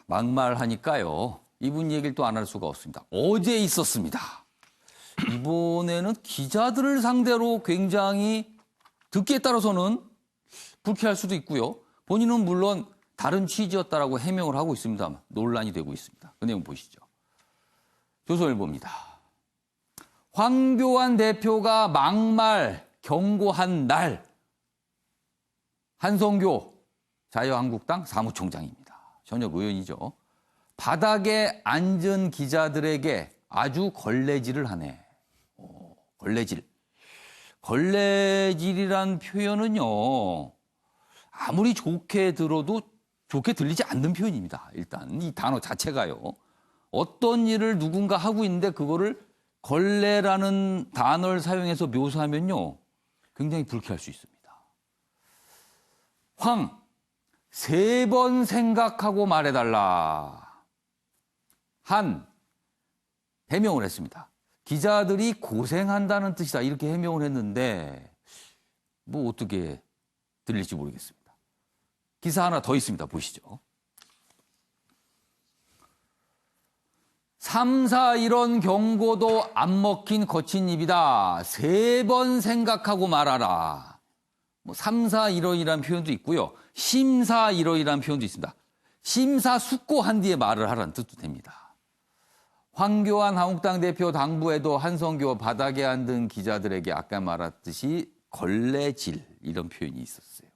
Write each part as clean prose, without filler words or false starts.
막말하니까요. 이분 얘기를 또 안 할 수가 없습니다. 어제 있었습니다. 이번에는 기자들을 상대로 굉장히 듣기에 따라서는 불쾌할 수도 있고요. 본인은 물론 다른 취지였다라고 해명을 하고 있습니다만 논란이 되고 있습니다. 그 내용 보시죠. 조선일보입니다. 황교안 대표가 막말 경고한 날 한성교 자유한국당 사무총장입니다. 현역 의원이죠. 바닥에 앉은 기자들에게 아주 걸레질을 하네. 걸레질. 걸레질이란 표현은요. 아무리 좋게 들어도 좋게 들리지 않는 표현입니다. 일단 이 단어 자체가요. 어떤 일을 누군가 하고 있는데 그거를 걸레라는 단어를 사용해서 묘사하면요. 굉장히 불쾌할 수 있습니다. 황, 3번 생각하고 말해달라. 한, 해명을 했습니다. 기자들이 고생한다는 뜻이다. 이렇게 해명을 했는데 뭐 어떻게 들릴지 모르겠습니다. 기사 하나 더 있습니다. 보시죠. 3, 4 이런 경고도 안 먹힌 거친 입이다. 3번 생각하고 말하라. 뭐 3, 4 이런이라는 표현도 있고요. 심사 이런이라는 표현도 있습니다. 심사숙고한 뒤에 말을 하라는 뜻도 됩니다. 황교안 한국당 대표 당부에도 한성교 바닥에 앉은 기자들에게 아까 말했듯이 걸레질 이런 표현이 있었어요.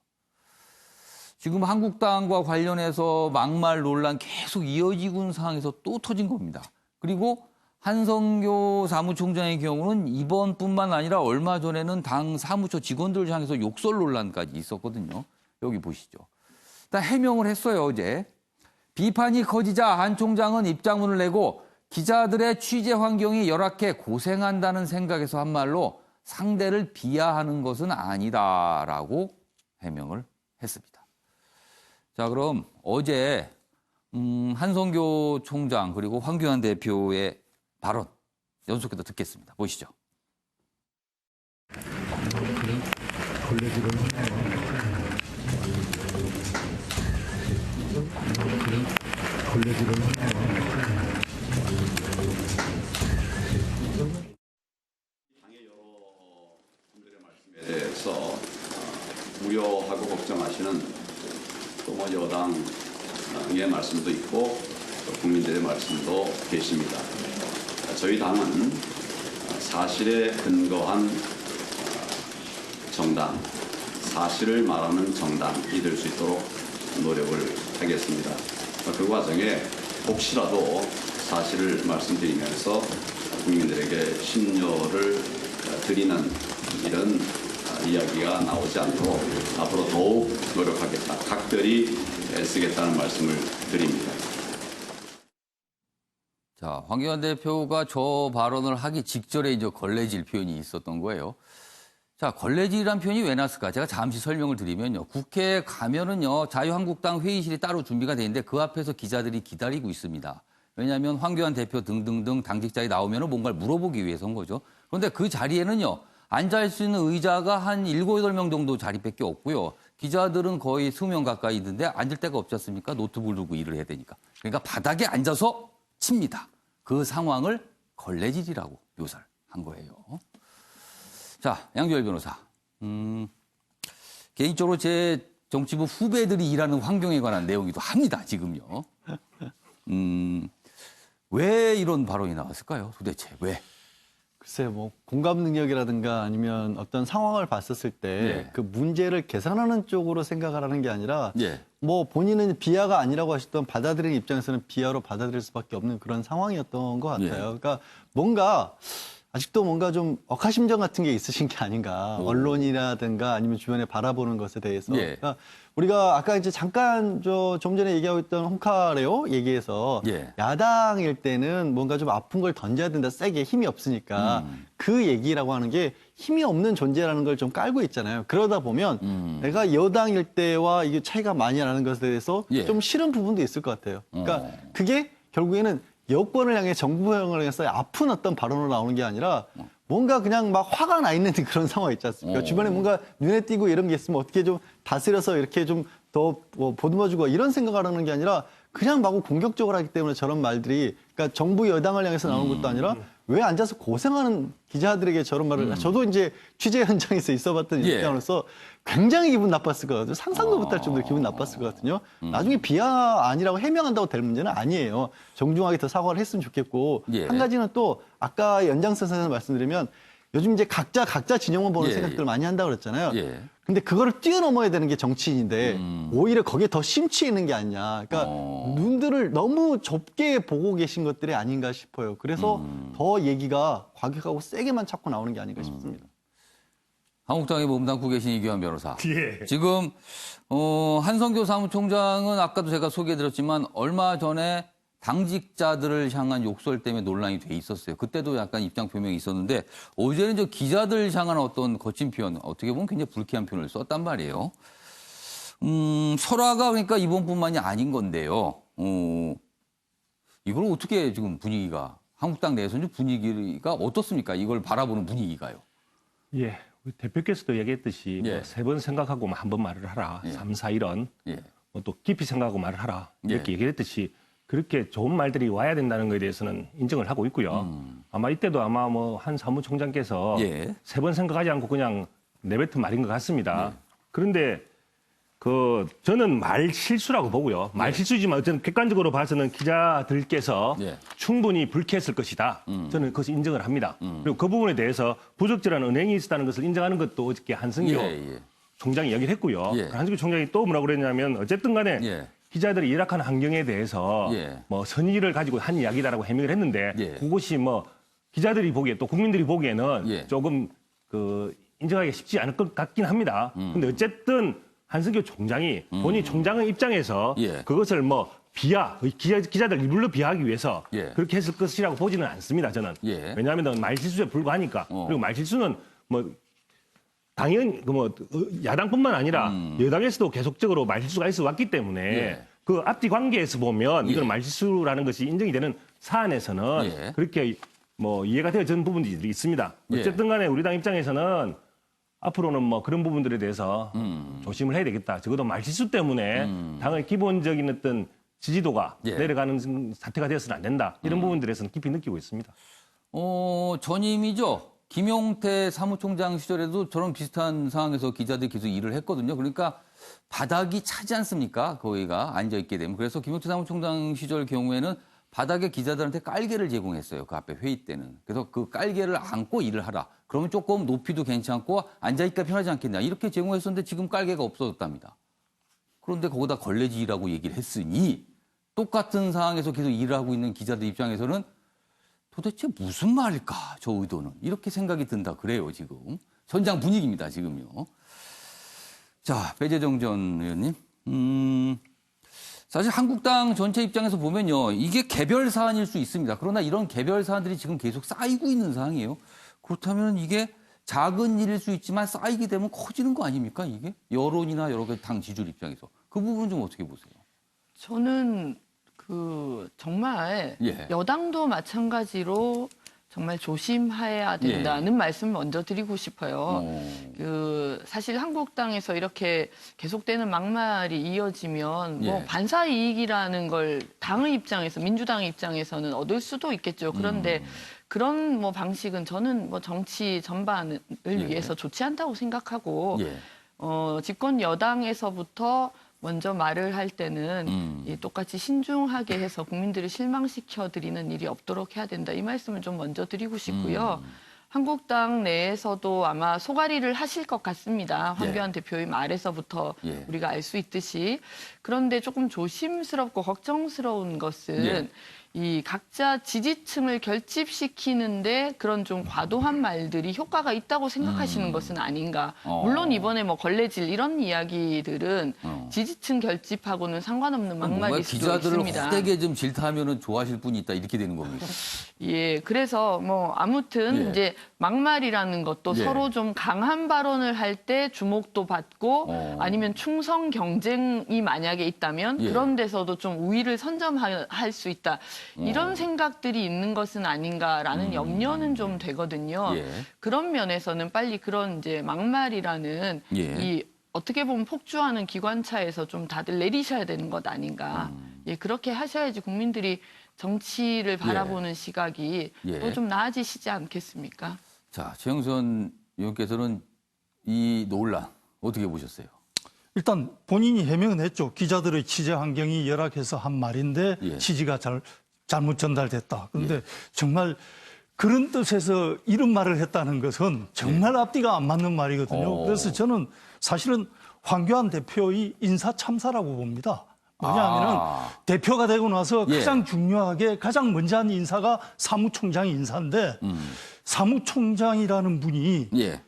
지금 한국당과 관련해서 막말 논란 계속 이어지고 있는 상황에서 또 터진 겁니다. 그리고 한성교 사무총장의 경우는 이번뿐만 아니라 얼마 전에는 당 사무처 직원들 향해서 욕설 논란까지 있었거든요. 여기 보시죠. 일단 해명을 했어요, 어제. 비판이 커지자 한 총장은 입장문을 내고 기자들의 취재 환경이 열악해 고생한다는 생각에서 한 말로 상대를 비하하는 것은 아니다라고 해명을 했습니다. 자, 그럼 어제 한성교 총장 그리고 황교안 대표의 발언 연속해서 듣겠습니다. 보시죠. 대해서 우려하고 걱정하시는 또 뭐 여당의 말씀도 있고 또 국민들의 말씀도 계십니다. 저희 당은 사실에 근거한 정당, 사실을 말하는 정당이 될 수 있도록 노력을 하겠습니다. 그 과정에 혹시라도 사실을 말씀드리면서 국민들에게 심려를 드리는 이런 이야기가 나오지 않도록 앞으로 더욱 노력하겠다, 각별히 애쓰겠다는 말씀을 드립니다. 자, 황교안 대표가 저 발언을 하기 직전에 이제 걸레질 표현이 있었던 거예요. 자, 걸레질이란 표현이 왜 났을까? 제가 잠시 설명을 드리면요. 국회에 가면은요, 자유한국당 회의실이 따로 준비가 돼 있는데 그 앞에서 기자들이 기다리고 있습니다. 왜냐하면 황교안 대표 등등등 당직자들이 나오면 뭔가를 물어보기 위해서인 거죠. 그런데 그 자리에는요, 앉아있을 수 있는 의자가 한 7, 8명 정도 자리밖에 없고요. 기자들은 거의 20명 가까이 있는데 앉을 데가 없지 않습니까? 노트북을 두고 일을 해야 되니까. 그러니까 바닥에 앉아서 칩니다. 그 상황을 걸레질이라고 묘사를 한 거예요. 자, 양조열 변호사. 개인적으로 제 정치부 후배들이 일하는 환경에 관한 내용이기도 합니다. 지금요. 왜 이런 발언이 나왔을까요? 도대체 왜? 글쎄요, 뭐 공감 능력이라든가 아니면 어떤 상황을 봤었을 때 그 문제를 개선하는 쪽으로 생각을 하는 게 아니라 뭐 본인은 비하가 아니라고 하시던 받아들이는 입장에서는 비하로 받아들일 수밖에 없는 그런 상황이었던 것 같아요. 그러니까 뭔가 아직도 뭔가 좀 억하심정 같은 게 있으신 게 아닌가. 언론이라든가 아니면 주변에 바라보는 것에 대해서. 그러니까 우리가 아까 이제 잠깐 좀 전에 얘기하고 있던 홍카레오 얘기에서 야당일 때는 뭔가 좀 아픈 걸 던져야 된다. 세게 힘이 없으니까. 그 얘기라고 하는 게 힘이 없는 존재라는 걸 좀 깔고 있잖아요. 그러다 보면 내가 여당일 때와 이게 차이가 많이 나는 것에 대해서 좀 싫은 부분도 있을 것 같아요. 그러니까 그게 결국에는 여권을 향해 정부형을 향해서 아픈 어떤 발언으로 나오는 게 아니라 뭔가 그냥 막 화가 나 있는 그런 상황 있지 않습니까? 주변에 뭔가 눈에 띄고 이런 게 있으면 어떻게 좀 다스려서 이렇게 좀 더 보듬어주고 이런 생각을 하는 게 아니라 그냥 마구 공격적으로 하기 때문에 저런 말들이 그러니까 정부 여당을 향해서 나오는 것도 아니라 왜 앉아서 고생하는 기자들에게 저런 말을 저도 이제 취재 현장에서 있어봤던 예. 입장으로서 굉장히 기분 나빴을 것 같아요. 상상도 못할 정도로 기분 나빴을 것 같거든요. 나중에 비하 아니라고 해명한다고 될 문제는 아니에요. 정중하게 더 사과를 했으면 좋겠고 예. 한 가지는 또 아까 연장선상에서 말씀드리면 요즘 이제 각자 진영만 보는 예, 생각들 예. 많이 한다고 그랬잖아요. 예. 근데 그거를 뛰어넘어야 되는 게 정치인인데 오히려 거기에 더 심취해 있는 게 아니냐. 그러니까 눈들을 너무 좁게 보고 계신 것들이 아닌가 싶어요. 그래서 더 얘기가 과격하고 세게만 자꾸 나오는 게 아닌가 싶습니다. 한국당에 몸담고 계신 이규환 변호사. 예. 지금 한성교 사무총장은 아까도 제가 소개해드렸지만 얼마 전에 당직자들을 향한 욕설 때문에 논란이 돼 있었어요. 그때도 약간 입장 표명이 있었는데 어제는 저 기자들 향한 어떤 거친 표현, 어떻게 보면 굉장히 불쾌한 표현을 썼단 말이에요. 설화가 그러니까 이번뿐만이 아닌 건데요. 이걸 어떻게 지금 분위기가 한국당 내에서는 분위기가 어떻습니까? 이걸 바라보는 분위기가요. 예. 우리 대표께서도 얘기했듯이 예. 세 번 생각하고 한 번 말을 하라. 예. 3, 4, 1원. 예. 또 깊이 생각하고 말을 하라. 이렇게 예. 얘기했듯이 그렇게 좋은 말들이 와야 된다는 것에 대해서는 인정을 하고 있고요. 아마 이때도 아마 뭐 한 사무총장께서 예. 세 번 생각하지 않고 그냥 내뱉은 말인 것 같습니다. 그런데 저는 말 실수라고 보고요. 말 실수지만 어쨌든 객관적으로 봐서는 기자들께서 예. 충분히 불쾌했을 것이다. 저는 그것을 인정을 합니다. 그리고 그 부분에 대해서 부적절한 은행이 있었다는 것을 인정하는 것도 어저께 한승교 예. 총장이 이야기를 했고요. 예. 한승교 총장이 또 뭐라고 그랬냐면 어쨌든 간에 예. 기자들이 열악한 환경에 대해서 예. 뭐 선의를 가지고 한 이야기다라고 해명을 했는데 예. 그것이 뭐 기자들이 보기에 또 국민들이 보기에는 예. 조금 인정하기 쉽지 않을 것 같긴 합니다. 근데 어쨌든 한승교 총장이 본인 총장의 입장에서 예. 그것을 뭐 기자들 일부러 비하하기 위해서 예. 그렇게 했을 것이라고 보지는 않습니다. 저는. 예. 왜냐하면 말실수에 불과하니까. 그리고 말실수는 뭐 당연히 야당뿐만 아니라 여당에서도 계속적으로 말실수가 있어 왔기 때문에 예. 그 앞뒤 관계에서 보면 예. 이건 말실수라는 것이 인정이 되는 사안에서는 예. 그렇게 뭐 이해가 되어지는 부분들이 있습니다. 예. 어쨌든 간에 우리 당 입장에서는 앞으로는 뭐 그런 부분들에 대해서 조심을 해야 되겠다. 적어도 말실수 때문에 당의 기본적인 어떤 지지도가 예. 내려가는 사태가 되어서는 안 된다. 이런 부분들에서는 깊이 느끼고 있습니다. 전임이죠. 김용태 사무총장 시절에도 저런 비슷한 상황에서 기자들이 계속 일을 했거든요. 그러니까 바닥이 차지 않습니까? 거기가 앉아있게 되면. 그래서 김용태 사무총장 시절 경우에는 바닥에 기자들한테 깔개를 제공했어요. 그 앞에 회의 때는. 그래서 그 깔개를 안고 일을 하라. 그러면 조금 높이도 괜찮고 앉아있기가 편하지 않겠냐. 이렇게 제공했었는데 지금 깔개가 없어졌답니다. 그런데 거기다 걸레질이라고 얘기를 했으니 똑같은 상황에서 계속 일을 하고 있는 기자들 입장에서는 도대체 무슨 말일까, 저 의도는. 이렇게 생각이 든다 그래요, 지금. 현장 분위기입니다, 지금요. 자, 배재정 전 의원님. 사실 한국당 전체 입장에서 보면요. 이게 개별 사안일 수 있습니다. 그러나 이런 개별 사안들이 지금 계속 쌓이고 있는 상황이에요. 그렇다면 이게 작은 일일 수 있지만 쌓이게 되면 커지는 거 아닙니까, 이게? 여론이나 여러 가지 당 지지율 입장에서. 그 부분 좀 어떻게 보세요? 저는 정말 예. 여당도 마찬가지로 정말 조심해야 된다는 말씀 먼저 드리고 싶어요. 사실 한국당에서 이렇게 계속되는 막말이 이어지면 뭐 예. 반사 이익이라는 걸 당의 입장에서 민주당의 입장에서는 얻을 수도 있겠죠. 그런데 그런 뭐 방식은 저는 뭐 정치 전반을 위해서 좋지 않다고 생각하고 예. 집권 여당에서부터 먼저 말을 할 때는 똑같이 신중하게 해서 국민들을 실망시켜 드리는 일이 없도록 해야 된다. 이 말씀을 좀 먼저 드리고 싶고요. 한국당 내에서도 아마 소가리를 하실 것 같습니다. 황교안 대표의 말에서부터 우리가 알 수 있듯이. 그런데 조금 조심스럽고 걱정스러운 것은 이 각자 지지층을 결집시키는데 그런 좀 과도한 말들이 효과가 있다고 생각하시는 것은 아닌가. 물론 이번에 뭐 걸레질 이런 이야기들은 지지층 결집하고는 상관없는 막말일 수도 기자들을 있습니다. 헛되게 좀 질타하면 좋아하실 분이 있다 이렇게 되는 겁니다. 예, 그래서 뭐 아무튼 이제 막말이라는 것도 서로 좀 강한 발언을 할 때 주목도 받고 아니면 충성 경쟁이 만약에 있다면 그런 데서도 좀 우위를 선점할 수 있다. 이런 생각들이 있는 것은 아닌가라는 염려는 좀 되거든요. 그런 면에서는 빨리 그런 이제 막말이라는 이 어떻게 보면 폭주하는 기관차에서 좀 다들 내리셔야 되는 것 아닌가. 예, 그렇게 하셔야지 국민들이 정치를 바라보는 시각이 예. 또 좀 나아지시지 않겠습니까? 자, 최영선 의원께서는 이 논란 어떻게 보셨어요? 일단 본인이 해명은 했죠. 기자들의 취재 환경이 열악해서 한 말인데 예. 취지가 잘못 전달됐다. 그런데 정말 그런 뜻에서 이런 말을 했다는 것은 정말 앞뒤가 안 맞는 말이거든요. 그래서 저는 사실은 황교안 대표의 인사 참사라고 봅니다. 뭐냐하면은 대표가 되고 나서 예. 가장 중요하게 가장 먼저 한 인사가 사무총장 인사인데 사무총장이라는 분이 예.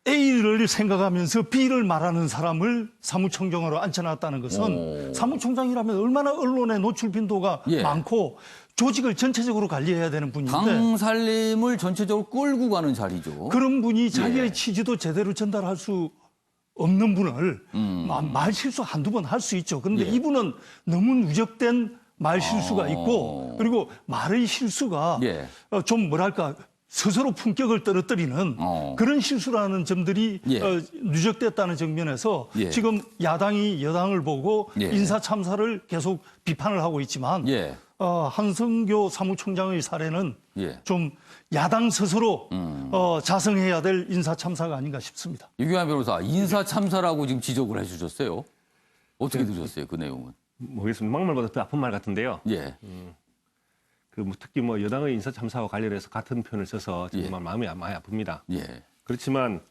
A를 생각하면서 B를 말하는 사람을 사무총장으로 앉혀놨다는 것은 사무총장이라면 얼마나 언론의 노출 빈도가 예. 많고 조직을 전체적으로 관리해야 되는 분인데 당 살림을 전체적으로 끌고 가는 자리죠. 그런 분이 자기의 예. 취지도 제대로 전달할 수 없는 분을 말 실수 한두 번 할 수 있죠. 그런데 예. 이분은 너무 누적된 말 실수가 있고 그리고 말의 실수가 예. 좀 뭐랄까 스스로 품격을 떨어뜨리는 그런 실수라는 점들이 예. 누적됐다는 측면에서 예. 지금 야당이 여당을 보고 예. 인사 참사를 계속 비판을 하고 있지만 예. 한성교 사무총장의 사례는 예. 좀 야당 스스로 자성해야 될 인사 참사가 아닌가 싶습니다. 유경환 변호사, 인사 참사라고 지금 지적을 해주셨어요. 어떻게 들으셨어요, 그 내용은? 모르겠습니다. 막말보다 더 아픈 말 같은데요. 예. 특히 여당의 인사 참사와 관련해서 같은 표현을 써서 정말 마음이 많이 아픕니다. 예. 그렇지만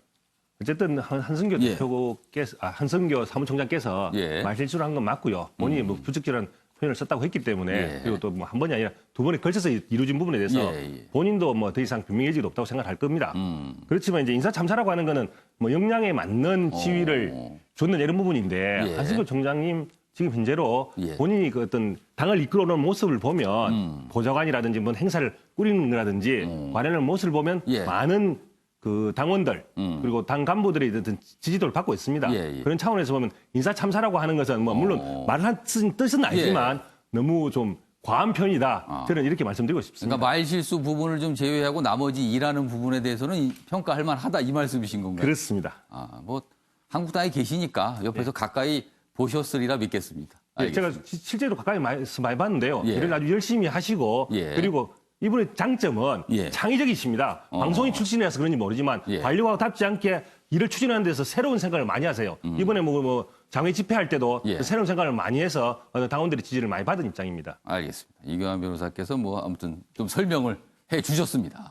어쨌든 한성교 예. 대표께서 한성교 사무총장께서 예. 말실수를 한 건 맞고요. 본인이 부적절한 표현을 썼다고 했기 때문에 예. 그리고 또 한 번이 아니라 두 번에 걸쳐서 이루어진 부분에 대해서 예. 본인도 더 이상 변명 여지가 없다고 생각할 겁니다. 그렇지만 이제 인사 참사라고 하는 거는 역량에 맞는 지위를 줬는 이런 부분인데 예. 한성교 총장님 지금 현재로 예. 본인이 그 어떤 당을 이끌어오는 모습을 보면 보좌관이라든지 행사를 꾸리는 거라든지 관련한 모습을 보면 예. 많은 그 당원들 그리고 당 간부들의 어떤 지지도를 받고 있습니다. 예. 그런 차원에서 보면 인사 참사라고 하는 것은 물론 말한 뜻은 아니지만 너무 좀 과한 편이다. 저는 이렇게 말씀드리고 싶습니다. 그러니까 말 실수 부분을 좀 제외하고 나머지 일하는 부분에 대해서는 평가할 만하다 이 말씀이신 건가요? 그렇습니다. 한국당에 계시니까 옆에서 가까이 보셨으리라 믿겠습니다. 예, 제가 알겠습니다. 실제로 가까이 많이 봤는데요. 예. 일을 아주 열심히 하시고 예. 그리고 이분의 장점은 예. 창의적이십니다. 방송인 출신이라서 그런지 모르지만 예. 관료와답지 않게 일을 추진하는 데서 새로운 생각을 많이 하세요. 이번에 장외 집회할 때도 예. 새로운 생각을 많이 해서 당원들의 지지를 많이 받은 입장입니다. 알겠습니다. 이경환 변호사께서 아무튼 좀 설명을 해 주셨습니다.